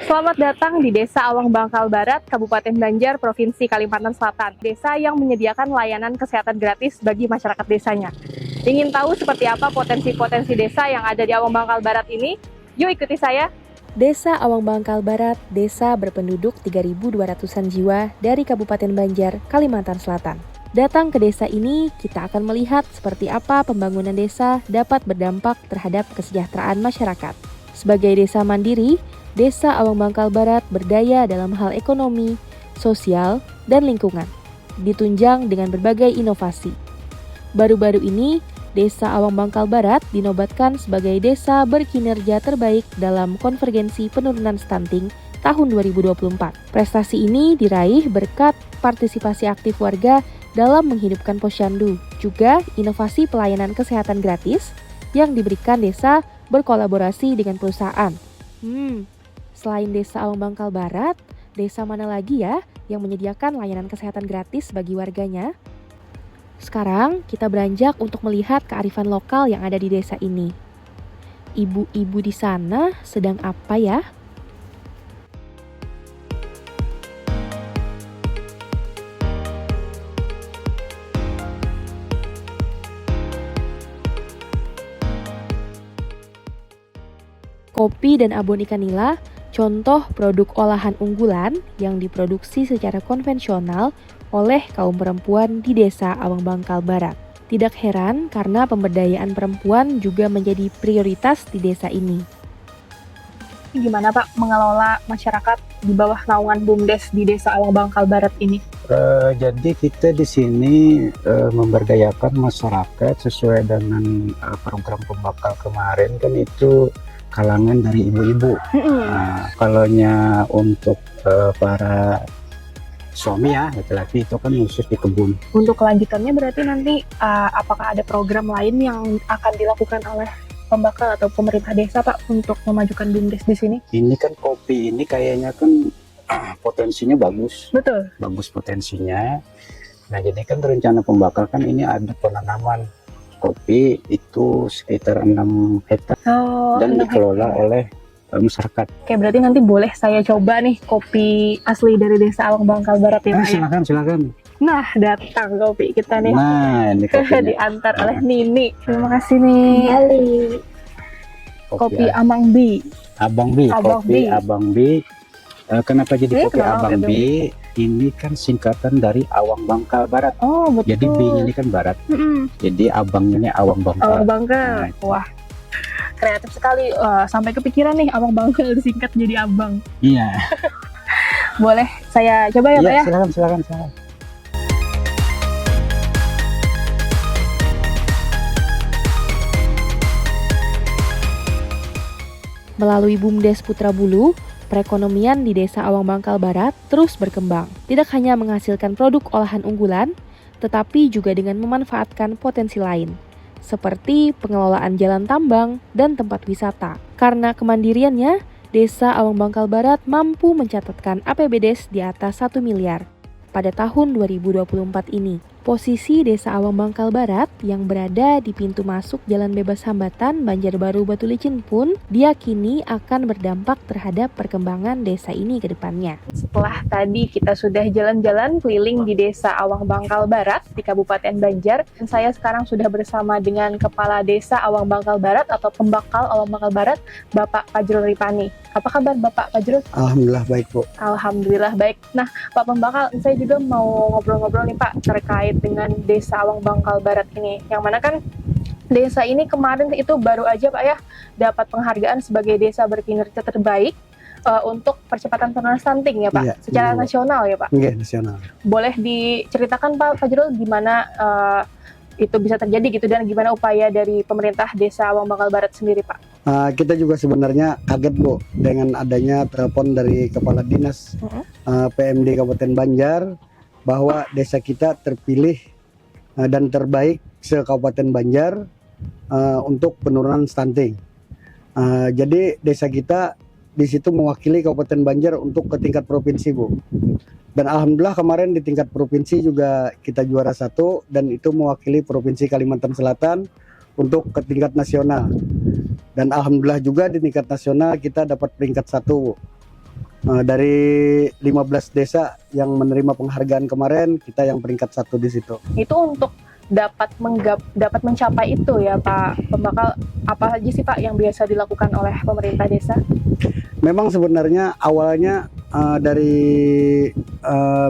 Selamat datang di Desa Awang Bangkal Barat, Kabupaten Banjar, Provinsi Kalimantan Selatan. Desa yang menyediakan layanan kesehatan gratis bagi masyarakat desanya. Ingin tahu seperti apa potensi-potensi desa yang ada di Awang Bangkal Barat ini? Yuk ikuti saya. Desa Awang Bangkal Barat, desa berpenduduk 3.200-an jiwa dari Kabupaten Banjar, Kalimantan Selatan. Datang ke desa ini, kita akan melihat seperti apa pembangunan desa dapat berdampak terhadap kesejahteraan masyarakat. Sebagai desa mandiri, Desa Awang Bangkal Barat berdaya dalam hal ekonomi, sosial, dan lingkungan, ditunjang dengan berbagai inovasi. Baru-baru ini, Desa Awang Bangkal Barat dinobatkan sebagai desa berkinerja terbaik dalam konvergensi penurunan stunting tahun 2024. Prestasi ini diraih berkat partisipasi aktif warga dalam menghidupkan posyandu, juga inovasi pelayanan kesehatan gratis yang diberikan desa berkolaborasi dengan perusahaan. Selain Desa Awang Bangkal Barat, desa mana lagi ya yang menyediakan layanan kesehatan gratis bagi warganya? Sekarang kita beranjak untuk melihat kearifan lokal yang ada di desa ini. Ibu-ibu di sana sedang apa ya? Kopi dan abon ikan nila, contoh produk olahan unggulan yang diproduksi secara konvensional oleh kaum perempuan di Desa Awang Bangkal Barat. Tidak heran karena pemberdayaan perempuan juga menjadi prioritas di desa ini. Gimana Pak mengelola masyarakat di bawah naungan BUMDes di Desa Awang Bangkal Barat ini? Jadi kita di sini memberdayakan masyarakat sesuai dengan program pembakal kemarin kan itu kalangan dari ibu-ibu. Nah, kalaunya untuk para suami ya laki-laki itu kan khusus di kebun. Untuk kelanjutannya berarti nanti apakah ada program lain yang akan dilakukan oleh pembakal atau pemerintah desa Pak untuk memajukan BUMDes di sini? Ini kan kopi ini kayaknya kan potensinya bagus. Betul. Bagus potensinya. Nah jadi kan rencana pembakal kan ini ada penanaman kopi itu sekitar 6 hektar dan dikelola oleh masyarakat. Oke, berarti nanti boleh saya coba nih kopi asli dari Desa Awang Bangkal Barat ya Pak? Silakan. Nah, datang kopi kita nih. Nah, ini kopinya. Diantar oleh Nini. Terima kasih nih. Kopi Amang Bi. Kopi Abang Bi. Kenapa jadi kopi Abang Bi? Ini kan singkatan dari Awang Bangkal Barat. Oh, betul. Jadi B-nya ini kan barat. Jadi abangnya ini Awang Bangkal. Awang Bangkal. Wah, kreatif sekali. Sampai kepikiran nih Awang Bangkal disingkat jadi abang. Iya. Boleh saya coba ya Pak ya? Silakan. Melalui BUMDes Putra Bulu, perekonomian di Desa Awang Bangkal Barat terus berkembang. Tidak hanya menghasilkan produk olahan unggulan, tetapi juga dengan memanfaatkan potensi lain, seperti pengelolaan jalan tambang dan tempat wisata. Karena kemandiriannya, Desa Awang Bangkal Barat mampu mencatatkan APBDes di atas 1 miliar pada tahun 2024 ini. Posisi Desa Awang Bangkal Barat yang berada di pintu masuk Jalan Bebas Hambatan Banjarbaru Batu Licin pun diyakini akan berdampak terhadap perkembangan desa ini ke depannya. Setelah tadi kita sudah jalan-jalan keliling di Desa Awang Bangkal Barat di Kabupaten Banjar, dan saya sekarang sudah bersama dengan Kepala Desa Awang Bangkal Barat atau Pembakal Awang Bangkal Barat, Bapak Fajrul Ripani. Apa kabar Bapak Fajrul? Alhamdulillah baik Bu. Alhamdulillah baik. Nah, Pak Pembakal, saya juga mau ngobrol-ngobrol nih Pak terkait dengan Desa Awang Bangkal Barat ini. Yang mana kan desa ini kemarin itu baru aja Pak ya dapat penghargaan sebagai desa berkinerja terbaik untuk percepatan penurunan stunting ya Pak, secara nasional ya Pak. Iya, nasional. Boleh diceritakan Pak Fajrul gimana itu bisa terjadi gitu dan gimana upaya dari pemerintah Desa Awang Bangkal Barat sendiri Pak? Kita juga sebenarnya kaget Bu dengan adanya telepon dari Kepala Dinas PMD Kabupaten Banjar bahwa desa kita terpilih dan terbaik se-Kabupaten Banjar untuk penurunan stunting. Jadi desa kita di situ mewakili Kabupaten Banjar untuk ke tingkat provinsi Bu. Dan alhamdulillah kemarin di tingkat provinsi juga kita juara 1 dan itu mewakili Provinsi Kalimantan Selatan untuk ke tingkat nasional. Dan alhamdulillah juga di tingkat nasional kita dapat peringkat 1. Dari 15 desa yang menerima penghargaan kemarin, kita yang peringkat 1 di situ. Itu untuk dapat mencapai itu ya Pak Pembakal, apa aja sih Pak yang biasa dilakukan oleh pemerintah desa? Memang sebenarnya awalnya dari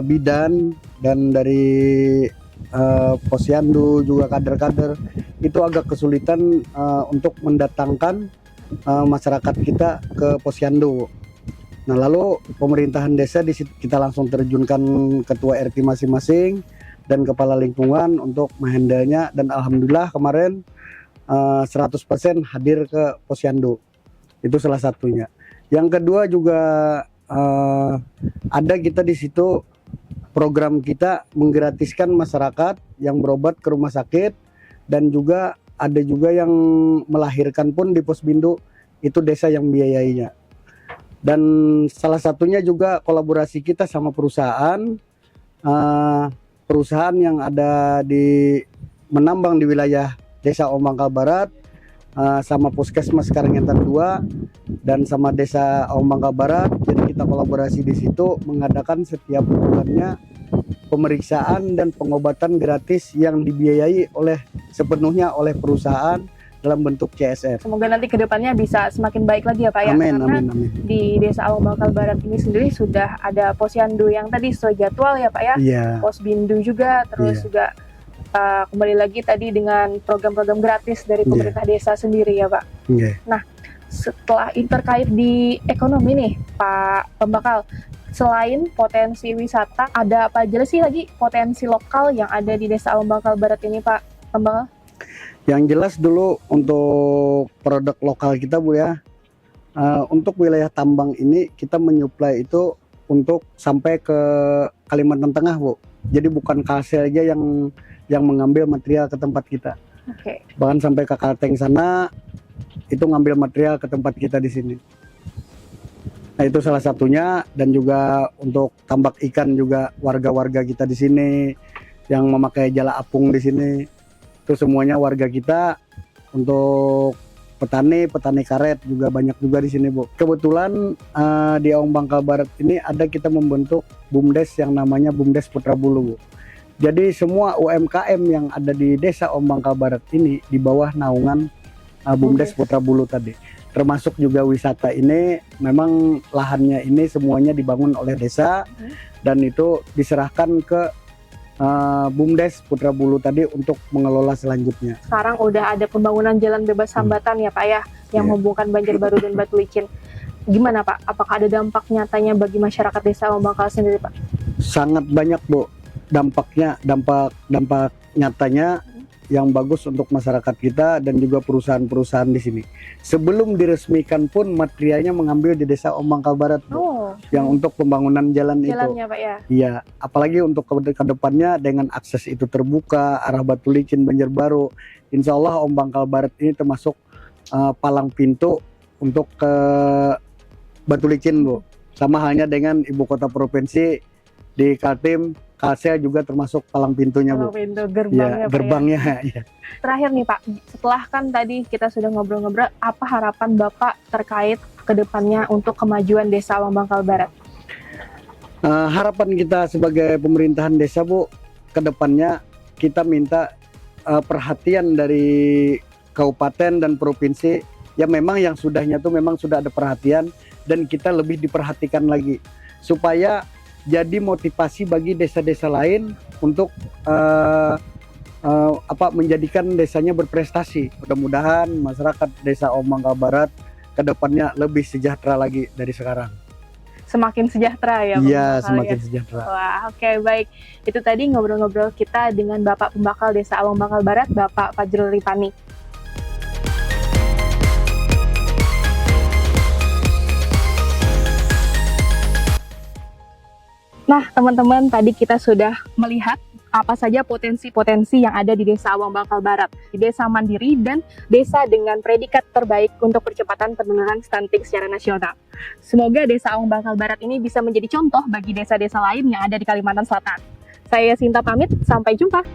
bidan dan dari posyandu juga kader-kader itu agak kesulitan untuk mendatangkan masyarakat kita ke posyandu. Nah, lalu pemerintahan desa di situ kita langsung terjunkan ketua RT masing-masing dan kepala lingkungan untuk menghandlenya, dan alhamdulillah kemarin 100% hadir ke posyandu. Itu salah satunya. Yang kedua juga ada kita di situ program kita menggratiskan masyarakat yang berobat ke rumah sakit, dan juga ada juga yang melahirkan pun di Posbindu, itu desa yang biayainya. Dan salah satunya juga kolaborasi kita sama perusahaan yang ada di menambang di wilayah Desa Ombangkal Barat, sama Puskesmas Karangentan 2 dan sama Desa Ombangkal Barat. Jadi kita kolaborasi di situ mengadakan setiap bulannya pemeriksaan dan pengobatan gratis yang dibiayai sepenuhnya oleh perusahaan dalam bentuk CSR. Semoga nanti kedepannya bisa semakin baik lagi ya Pak ya. Amin, Karena amin. di Desa Ombangkal Barat ini sendiri sudah ada posyandu yang tadi sesuai jadwal ya Pak ya. Iya. Posbindu juga, terus Iya. juga kembali lagi tadi dengan program-program gratis dari pemerintah desa sendiri ya Pak. Iya. Setelah terkait di ekonomi nih Pak Pembakal, selain potensi wisata, ada apa aja sih lagi potensi lokal yang ada di Desa Ombangkal Barat ini Pak Pembakal? Yang jelas dulu untuk produk lokal kita Bu ya, untuk wilayah tambang ini kita menyuplai itu untuk sampai ke Kalimantan Tengah Bu. Jadi bukan Kalsel aja yang mengambil material ke tempat kita. Oke. Bahkan sampai ke Kalteng sana itu ngambil material ke tempat kita di sini. Nah, itu salah satunya, dan juga untuk tambak ikan juga warga-warga kita di sini yang memakai jala apung di sini. Itu semuanya warga kita. Untuk petani karet juga banyak juga di sini Bu. Kebetulan di Ombangkal Barat ini ada kita membentuk BUMDes yang namanya BUMDes Putra Bulu Bu. Jadi semua UMKM yang ada di Desa Ombangkal Barat ini di bawah naungan BUMDes Putra Bulu tadi. Termasuk juga wisata ini, memang lahannya ini semuanya dibangun oleh desa dan itu diserahkan ke BUMDes Putra Bulu tadi untuk mengelola selanjutnya. Sekarang udah ada pembangunan jalan bebas hambatan ya Pak ya, yang menghubungkan Banjarbaru dan Batu Licin. Gimana Pak? Apakah ada dampak nyatanya bagi masyarakat Desa Ombangkal sendiri Pak? Sangat banyak Bu dampaknya, dampak nyatanya yang bagus untuk masyarakat kita dan juga perusahaan-perusahaan di sini. Sebelum diresmikan pun materialnya mengambil di Desa Ombangkal Barat Bu, yang untuk pembangunan jalannya Pak ya? Iya, apalagi untuk ke depannya dengan akses itu terbuka arah Batu Licin Banjarbaru, insya Allah Ombangkal Barat ini termasuk palang pintu untuk ke Batu Licin Bu. Sama halnya dengan ibu kota provinsi di Kaltim, Kalsel juga termasuk palang pintunya Bu. Palang pintu gerbangnya Ya, Pak gerbangnya ya? ya. Terakhir nih Pak, setelah kan tadi kita sudah ngobrol-ngobrol, apa harapan Bapak terkait kedepannya untuk kemajuan Desa Ombangkal Barat? Harapan kita sebagai pemerintahan desa Bu, kedepannya kita minta perhatian dari kabupaten dan provinsi. Ya memang yang sudahnya tuh memang sudah ada perhatian, dan kita lebih diperhatikan lagi supaya jadi motivasi bagi desa-desa lain untuk menjadikan desanya berprestasi. Mudah-mudahan masyarakat Desa Ombangkal Barat kedepannya lebih sejahtera lagi dari sekarang. Semakin sejahtera ya Pak? Iya, semakin sejahtera. Wah, oke, baik. Itu tadi ngobrol-ngobrol kita dengan Bapak Pembakal Desa Ombangkal Barat, Bapak Fajrul Ripani. Nah, teman-teman, tadi kita sudah melihat apa saja potensi-potensi yang ada di Desa Ombangkal Barat, di desa mandiri dan desa dengan predikat terbaik untuk percepatan penurunan stunting secara nasional. Semoga Desa Ombangkal Barat ini bisa menjadi contoh bagi desa-desa lain yang ada di Kalimantan Selatan. Saya Sinta pamit, sampai jumpa.